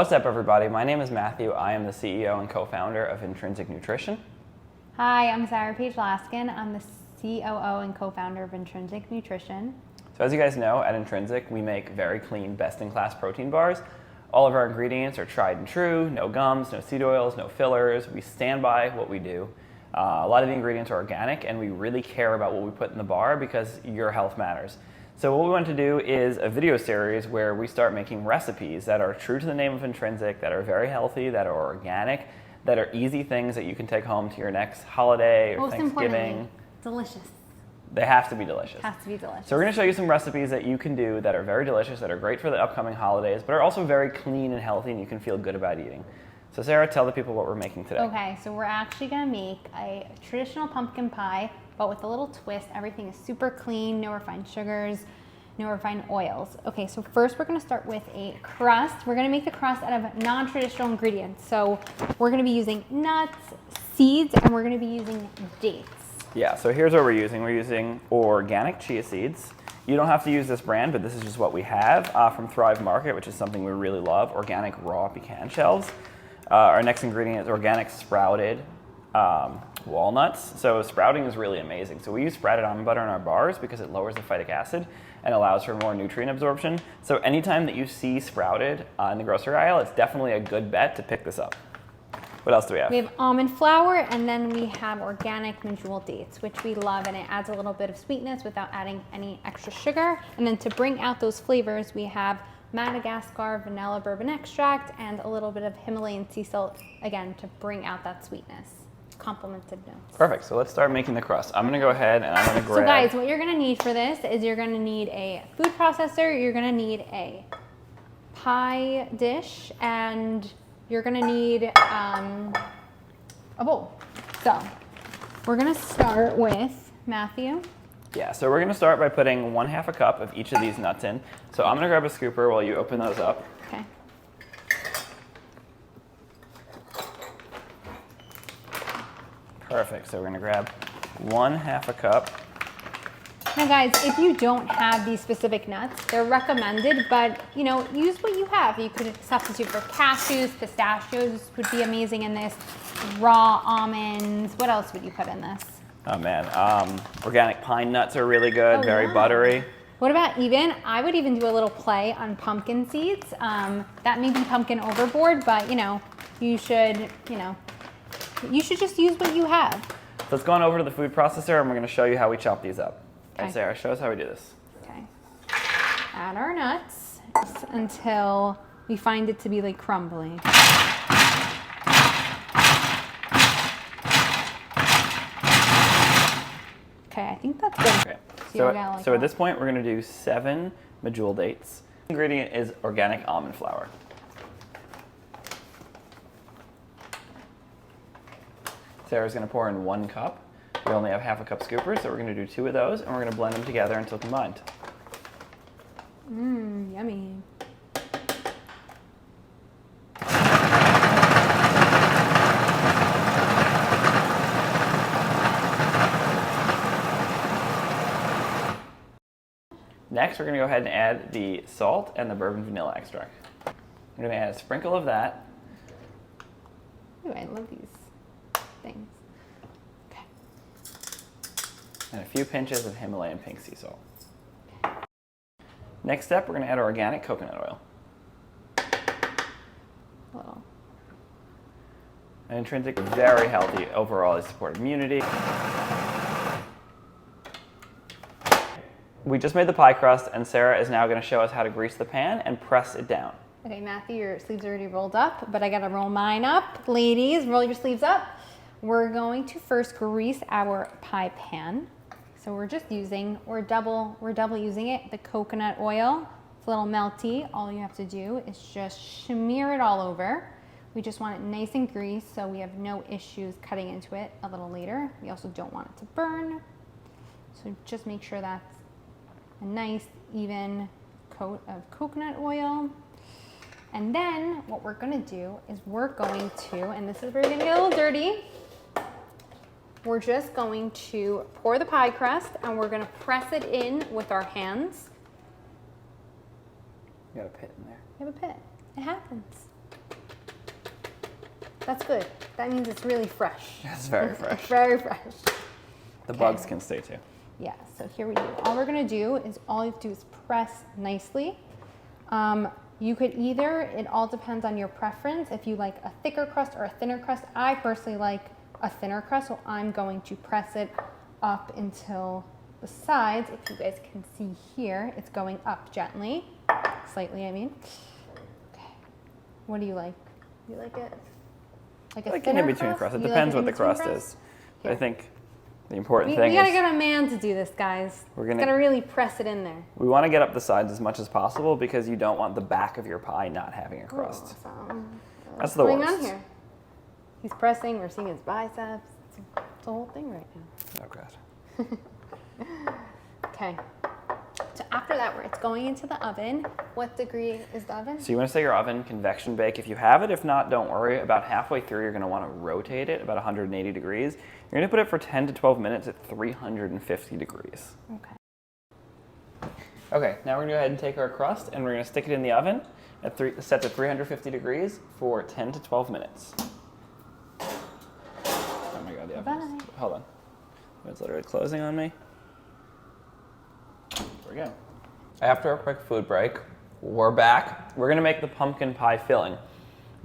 What's up, everybody? My name is Matthew. I am the CEO and co-founder of Intrinsic Nutrition. Hi, I'm Sarah Paige Laskin. I'm the COO and co-founder of Intrinsic Nutrition. So as you guys know, at Intrinsic, we make very clean, best-in-class protein bars. All of our ingredients are tried and true, no gums, no seed oils, no fillers. We stand by what we do. A lot of the ingredients are organic, and we really care about what we put in the bar because your health matters. So what we want to do is a video series where we start making recipes that are true to the name of Intrinsic, that are very healthy, that are organic, that are easy things that you can take home to your next holiday or Most Thanksgiving. importantly, delicious. They have to be delicious. Has to be delicious. So we're going to show you some recipes that you can do that are very delicious, that are great for the upcoming holidays, but are also very clean and healthy, and you can feel good about eating. So Sarah, tell the people what we're making today. Okay, so we're actually going to make a traditional pumpkin pie, but with a little twist. Everything is super clean, no refined sugars, no refined oils. Okay, so first we're going to start with a crust. We're going to make the crust out of non-traditional ingredients. So we're going to be using nuts, seeds, and we're going to be using dates. Yeah, so here's what we're using. We're using organic chia seeds. You don't have to use this brand, but this is just what we have from Thrive Market, which is something we really love, organic raw pecan shells. Our next ingredient is organic sprouted walnuts. So sprouting is really amazing. So we use sprouted almond butter in our bars because it lowers the phytic acid and allows for more nutrient absorption. So anytime that you see sprouted in the grocery aisle, it's definitely a good bet to pick this up. What else do we have? We have almond flour, and then we have organic medjool dates, which we love, and it adds a little bit of sweetness without adding any extra sugar. And then to bring out those flavors, we have Madagascar vanilla bourbon extract and a little bit of Himalayan sea salt, again, to bring out that sweetness. Complemented notes. Perfect, so let's start making the crust. I'm gonna go ahead and I'm gonna grab... So guys, what you're gonna need for this is you're gonna need a food processor, you're gonna need a pie dish, and you're gonna need a bowl. So we're gonna start with Matthew. Yeah, so we're gonna start by putting 1/2 cup of each of these nuts in. So I'm gonna grab a scooper while you open those up. Okay. Perfect, so we're gonna grab 1/2 cup. Now guys, if you don't have these specific nuts, they're recommended, but you know, use what you have. You could substitute for cashews, pistachios would be amazing in this, raw almonds. What else would you put in this? Oh man, organic pine nuts are really good, very buttery. What about I would even do a little play on pumpkin seeds. That may be pumpkin overboard, but you know, you should just use what you have. So let's go on over to the food processor and we're gonna show you how we chop these up. Okay. And Sarah, show us how we do this. Okay. Add our nuts until we find it to be like crumbly. Okay, I think that's good. Okay. So at this point, we're gonna do 7 medjool dates. The ingredient is organic almond flour. Sarah's gonna pour in 1 cup. We only have 1/2 cup scoopers, so we're gonna do 2 of those, and we're gonna blend them together until combined. Mmm, yummy. Next, we're gonna go ahead and add the salt and the bourbon vanilla extract. I'm gonna add a sprinkle of that. Ooh, I love these things. Okay. And a few pinches of Himalayan pink sea salt. Next step, we're gonna add organic coconut oil. A little. And Intrinsic is very healthy overall. They support immunity. We just made the pie crust, and Sarah is now gonna show us how to grease the pan and press it down. Okay, Matthew, your sleeves are already rolled up, but I gotta roll mine up. Ladies, roll your sleeves up. We're going to first grease our pie pan. So we're just using, we're double using it, the coconut oil. It's a little melty. All you have to do is just smear it all over. We just want it nice and greased so we have no issues cutting into it a little later. We also don't want it to burn. So just make sure that's a nice even coat of coconut oil. And then what we're gonna do is we're going to, and this is where you're gonna get a little dirty, we're just going to pour the pie crust and we're gonna press it in with our hands. You got a pit in there. You have a pit. It happens. That's good. That means it's really fresh. It's very fresh. Very fresh. The bugs can stay too. Yeah, so here we go. All we're gonna do is, all you have to do is press nicely. You could either, it all depends on your preference, if you like a thicker crust or a thinner crust. I personally like a thinner crust, so I'm going to press it up until the sides. If you guys can see here, it's going up gently, slightly I mean. Okay, what do you like? You like it? Like a Like thinner in between crust. It You depends like what the crust is. But I think the important thing we gotta is get a man to do this, guys. We're We're gonna- gonna really press it in there. we want to get up the sides as much as possible because you don't want the back of your pie not having a crust. That's the What's going worst. on here? He's pressing. We're seeing his biceps. It's a whole thing right now. Oh god. Okay. So after that, where it's going into the oven, what degree is the oven? So you want to set your oven convection bake if you have it. If not, don't worry. About halfway through, you're going to want to rotate it about 180 degrees. You're going to put it for 10 to 12 minutes at 350 degrees. Okay. Okay, now we're going to go ahead and take our crust and we're going to stick it in the oven at set to 350 degrees for 10 to 12 minutes. Oh my god, the oven. Bye. Hold on. It's literally closing on me. There we go. After a quick food break, we're back. We're gonna make the pumpkin pie filling.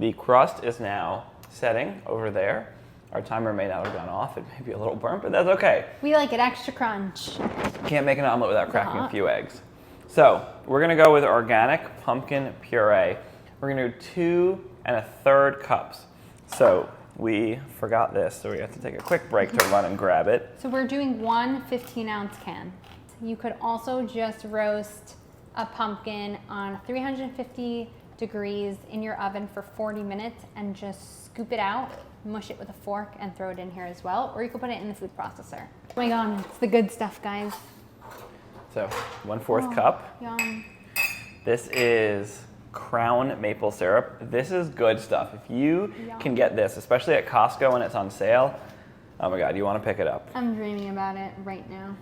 The crust is now setting over there. Our timer may not have gone off. It may be a little burnt, but that's okay. We like it extra crunch. Can't make an omelet without cracking a few eggs. So we're gonna go with organic pumpkin puree. We're gonna do 2 1/3 cups. So we forgot this, so we have to take a quick break to run and grab it. So we're doing one 15-ounce can. You could also just roast a pumpkin on 350 degrees in your oven for 40 minutes and just scoop it out, mush it with a fork, and throw it in here as well. Or you could put it in the food processor. Oh my god, it's the good stuff, guys. So 1/4 cup. Yum. This is Crown maple syrup. This is good stuff. If you can get this, especially at Costco when it's on sale, oh my god, you want to pick it up. I'm dreaming about it right now.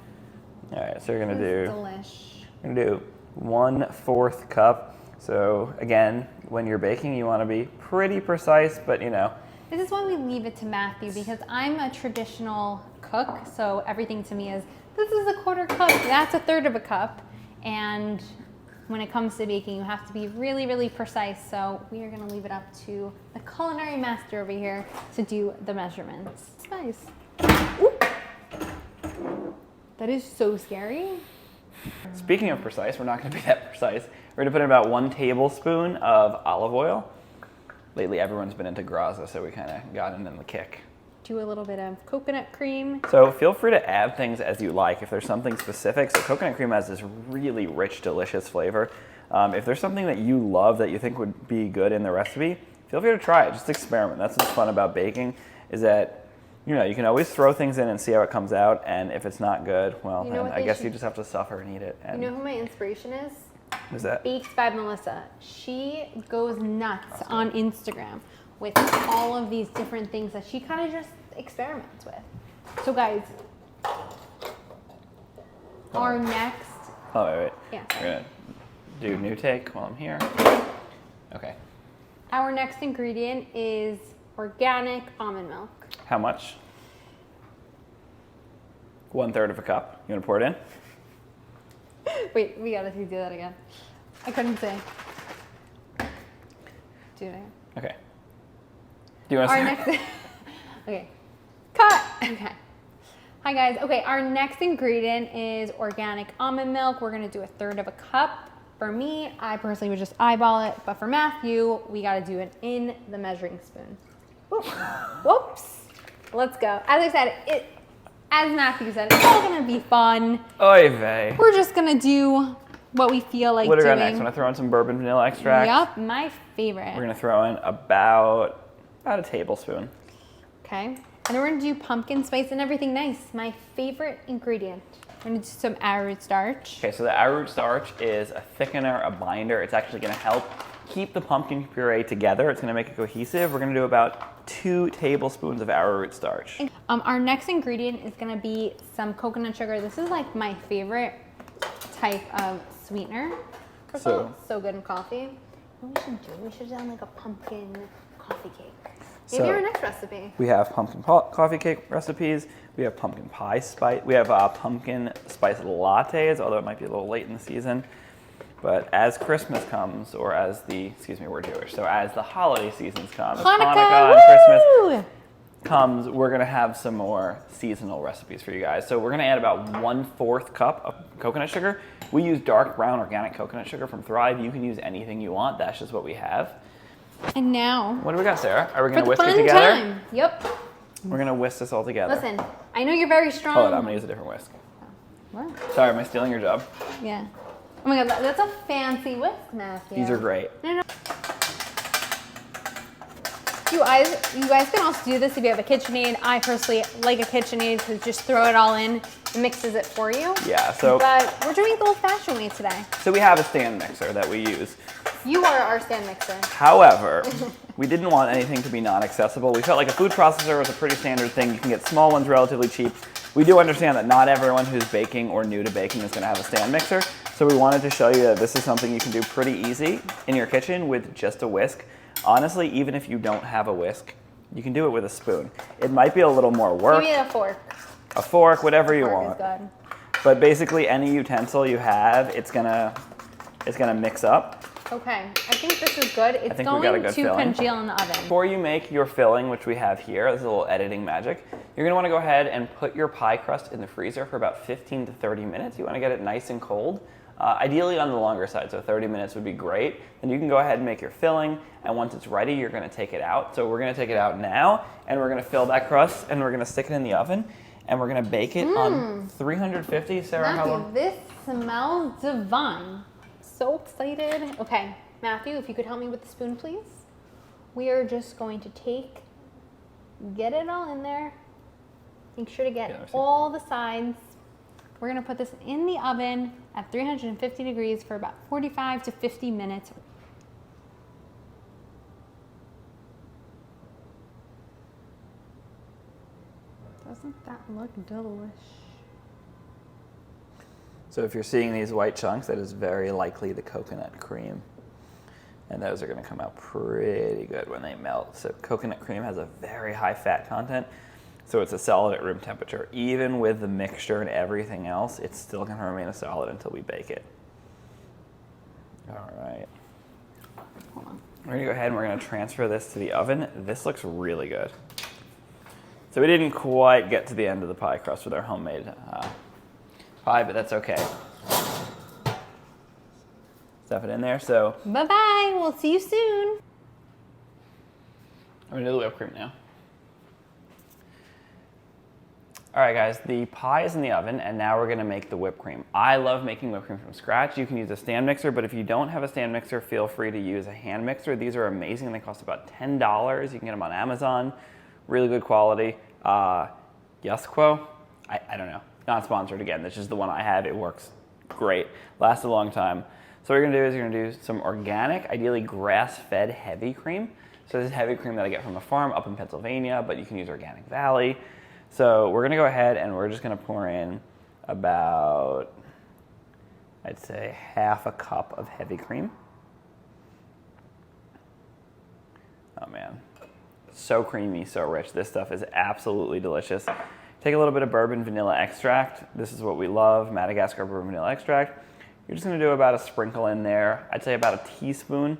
All right, so you're gonna It's do delish. 1/4 cup. So again, when you're baking, you want to be pretty precise, but you know. This is why we leave it to Matthew, because I'm a traditional cook, so everything to me is, this is a 1/4 cup, that's a 1/3 of a cup, and when it comes to baking, you have to be really, really precise, so we are gonna leave it up to the culinary master over here to do the measurements. It's nice. Ooh. That is so scary. Speaking of precise, we're not gonna be that precise. We're gonna put in about 1 tablespoon of olive oil. Lately, everyone's been into Graza, so we kind of got in the kick. Do a little bit of coconut cream. So feel free to add things as you like if there's something specific. So coconut cream has this really rich, delicious flavor. If there's something that you love that you think would be good in the recipe, feel free to try it. Just experiment. That's what's fun about baking, is that you know you can always throw things in and see how it comes out. And if it's not good, well, You know then what I they guess should- you just have to suffer and eat it. And You know who my inspiration is? who's that? Baked by Melissa. She goes nuts on Instagram with all of these different things that she kind of just experiments with. So guys, our next, Oh wait. yeah, We're gonna do new take while I'm here. Okay. our next ingredient is organic almond milk. How much? 1/3 of a cup. You want to pour it in? Wait, we gotta do that again. I couldn't say. Do it again. Okay. Do you want to Our start? next, okay, cut. Okay. Hi guys. Okay, our next ingredient is organic almond milk. We're gonna do 1/3 of a cup. For me, I personally would just eyeball it, but for Matthew, we gotta do it in the measuring spoon. Whoops. Let's go. As I said, as Matthew said, it's all gonna be fun. Oy vey. We're just gonna do what we feel like What do we doing. got next? Want to throw in some bourbon vanilla extract? Yup, my favorite. We're gonna throw in about a tablespoon. Okay. And then we're gonna do pumpkin spice and everything nice. My favorite ingredient. We're gonna do some arrowroot starch. Okay, so the arrowroot starch is a thickener, a binder. It's actually gonna help keep the pumpkin puree together. It's gonna make it cohesive. We're gonna do about 2 tablespoons of arrowroot starch. Our next ingredient is gonna be some coconut sugar. This is like my favorite type of sweetener. First of all, it's so good in coffee. What we should do? We should do like a pumpkin coffee cake. Maybe our next recipe. We have pumpkin coffee cake recipes. We have pumpkin pie spice. We have pumpkin spice lattes, although it might be a little late in the season. But as Christmas comes, or as the, excuse me, we're Jewish, so as the holiday seasons come, as Hanukkah and Christmas comes, we're gonna have some more seasonal recipes for you guys. So we're gonna add about 1/4 cup of coconut sugar. We use dark brown organic coconut sugar from Thrive. You can use anything you want. That's just what we have. And now, What do we got, Sarah? Are we for gonna the whisk it fun together? time. Yep. We're gonna whisk this all together. Listen, I know you're very strong. Hold on, I'm gonna use a different whisk. What? Sorry, am I stealing your job? Yeah. Oh my God, that's a fancy whisk, Matthew. These are great. No. You guys can also do this if you have a KitchenAid. I personally like a KitchenAid because just throw it all in. It mixes it for you. Yeah, so. But we're doing it the old-fashioned way today. So we have a stand mixer that we use. You are our stand mixer. However, we didn't want anything to be non-accessible. We felt like a food processor was a pretty standard thing. You can get small ones relatively cheap. We do understand that not everyone who's baking or new to baking is gonna have a stand mixer. So we wanted to show you that this is something you can do pretty easy in your kitchen with just a whisk. Honestly, even if you don't have a whisk, you can do it with a spoon. It might be a little more work. Maybe a fork. A fork, whatever you Fork want. is good. But basically any utensil you have, it's gonna mix up. Okay, I think this is good. It's think we going got a good to filling. congeal in the oven. Before you make your filling, which we have here, this is a little editing magic, you're gonna wanna go ahead and put your pie crust in the freezer for about 15 to 30 minutes. You wanna get it nice and cold. Ideally on the longer side, so 30 minutes would be great. Then you can go ahead and make your filling, and once it's ready, you're gonna take it out. So we're gonna take it out now, and we're gonna fill that crust, and we're gonna stick it in the oven, and we're gonna bake it on 350. Sarah, how Matthew, long? this smells divine. So excited. Okay, Matthew, if you could help me with the spoon, please. We are just going to get it all in there. Make sure to get all the sides. We're gonna put this in the oven at 350 degrees for about 45 to 50 minutes. Doesn't that look delish? So if you're seeing these white chunks, that is very likely the coconut cream. And those are gonna come out pretty good when they melt. So coconut cream has a very high fat content, so it's a solid at room temperature. Even with the mixture and everything else, it's still gonna remain a solid until we bake it. All right. Hold on. We're gonna go ahead and we're gonna transfer this to the oven. This looks really good. So we didn't quite get to the end of the pie crust with our homemade pie, but that's okay. Stuff it in there. So Bye-bye, we'll see you soon. I'm gonna do the whipped cream now. All right, guys, the pie is in the oven, and now we're gonna make the whipped cream. I love making whipped cream from scratch. You can use a stand mixer, but if you don't have a stand mixer, feel free to use a hand mixer. These are amazing. They cost about $10. You can get them on Amazon. Really good quality. Yusquo, I don't know. Not sponsored again. This is the one I have. It works great. Lasts a long time. So what you're gonna do is you're gonna do some organic, ideally grass-fed heavy cream. So this is heavy cream that I get from a farm up in Pennsylvania, but you can use Organic Valley. So we're gonna go ahead and we're just gonna pour in about, I'd say, half a cup of heavy cream. Oh man, so creamy, so rich. This stuff is absolutely delicious. Take a little bit of bourbon vanilla extract. This is what we love, Madagascar bourbon vanilla extract. You're just gonna do about a sprinkle in there. I'd say about a teaspoon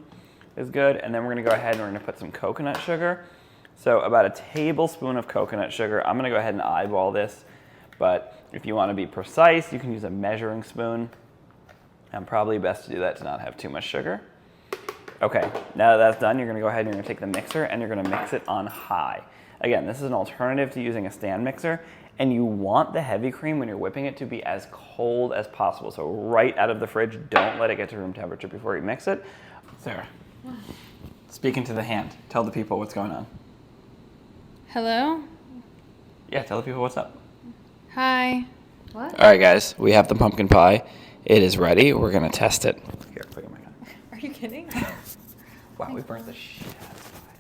is good. And then we're gonna go ahead and we're gonna put some coconut sugar. So about a tablespoon of coconut sugar. I'm gonna go ahead and eyeball this, but if you wanna be precise, you can use a measuring spoon. And probably best to do that to not have too much sugar. Okay, now that that's done, you're gonna go ahead and you're gonna take the mixer and you're gonna mix it on high. Again, this is an alternative to using a stand mixer, and you want the heavy cream when you're whipping it to be as cold as possible. So right out of the fridge, don't let it get to room temperature before you mix it. Sarah, speaking to the hand, tell the people what's going on. Hello? Yeah, tell the people what's up. Hi. What? All right, guys, we have the pumpkin pie. It is ready. We're gonna test it. Here, put your mic on. Are you kidding? Wow, we burnt the shit out of the pie.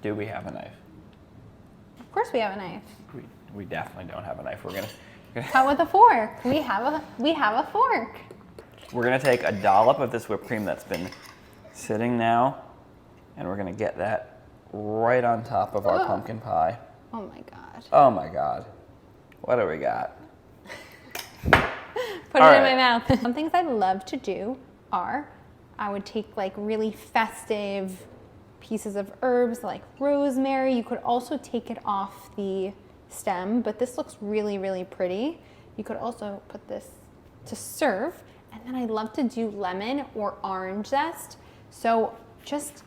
Do we have a knife? Of course we have a knife. We definitely don't have a knife. We're gonna How with a fork? We have a fork. We're gonna take a dollop of this whipped cream that's been sitting now, and we're gonna get that right on top of our pumpkin pie. Oh my God. Oh my God. What do we got? Put All it in right. my mouth. Some things I love to do are, I would take like really festive pieces of herbs like rosemary. You could also take it off the stem, but this looks really, really pretty. You could also put this to serve. And then I love to do lemon or orange zest. So just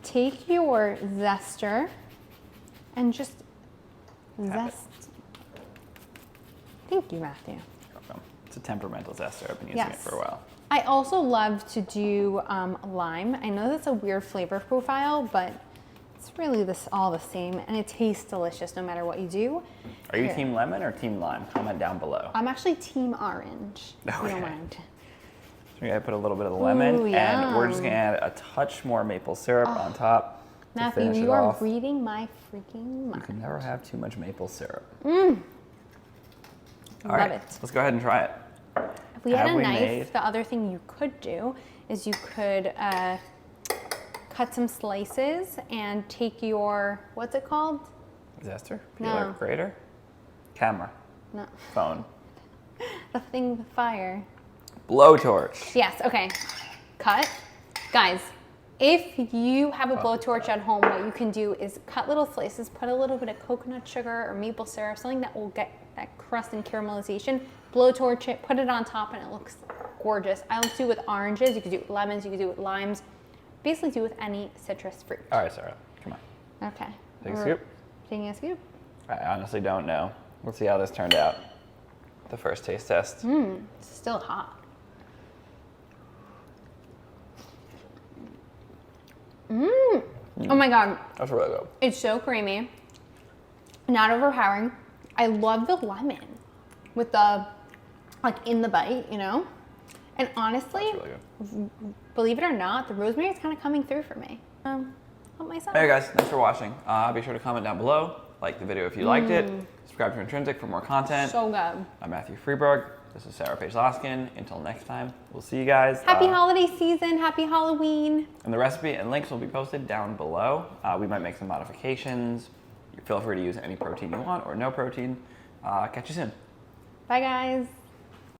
take your zester and just zest. Thank you, Matthew. It's a temperamental zester. I've been using it for a while. I also love to do lime. I know that's a weird flavor profile, but it's really all the same, and it tastes delicious no matter what you do. Are you team lemon or team lime? Comment down below. I'm actually team orange. If you don't mind. So we're gonna put a little bit of the lemon, Ooh, and we're yum. just gonna add a touch more maple syrup on top to Matthew, finish it you are off. reading my freaking You mind. can never have too much maple syrup. Love right, it. let's go ahead and try it. If we had Have a we knife, made- the other thing you could do is you could cut some slices and take your, what's it called? Zester? Peeler? No. Grater? Camera? No, Phone? the thing with fire. Blowtorch? Yes, okay. Cut. Guys, if you have a blowtorch at home, what you can do is cut little slices, put a little bit of coconut sugar or maple syrup, something that will get that crust and caramelization, blowtorch it, put it on top, and it looks gorgeous. I like to do it with oranges, you could do it with lemons, you could do it with limes, basically do it with any citrus fruit. All right, Sarah, come on. Okay. Take a scoop. Taking a scoop. I honestly don't know. Let's see how this turned out. The first taste test. It's still hot. Oh my God. That's really good. It's so creamy, not overpowering. I love the lemon with the, like in the bite, you know? And honestly, That's really good. believe it or not, the rosemary is kind of coming through for me. Help myself. Hey guys, thanks for watching. Be sure to comment down below, like the video if you liked it, subscribe to Intrinsic for more content. So good. I'm Matthew Freeberg. This is Sarah Paige Loskin. Until next time, we'll see you guys. Happy holiday season. Happy Halloween. And the recipe and links will be posted down below. We might make some modifications. Feel free to use any protein you want or no protein. Catch you soon. Bye, guys.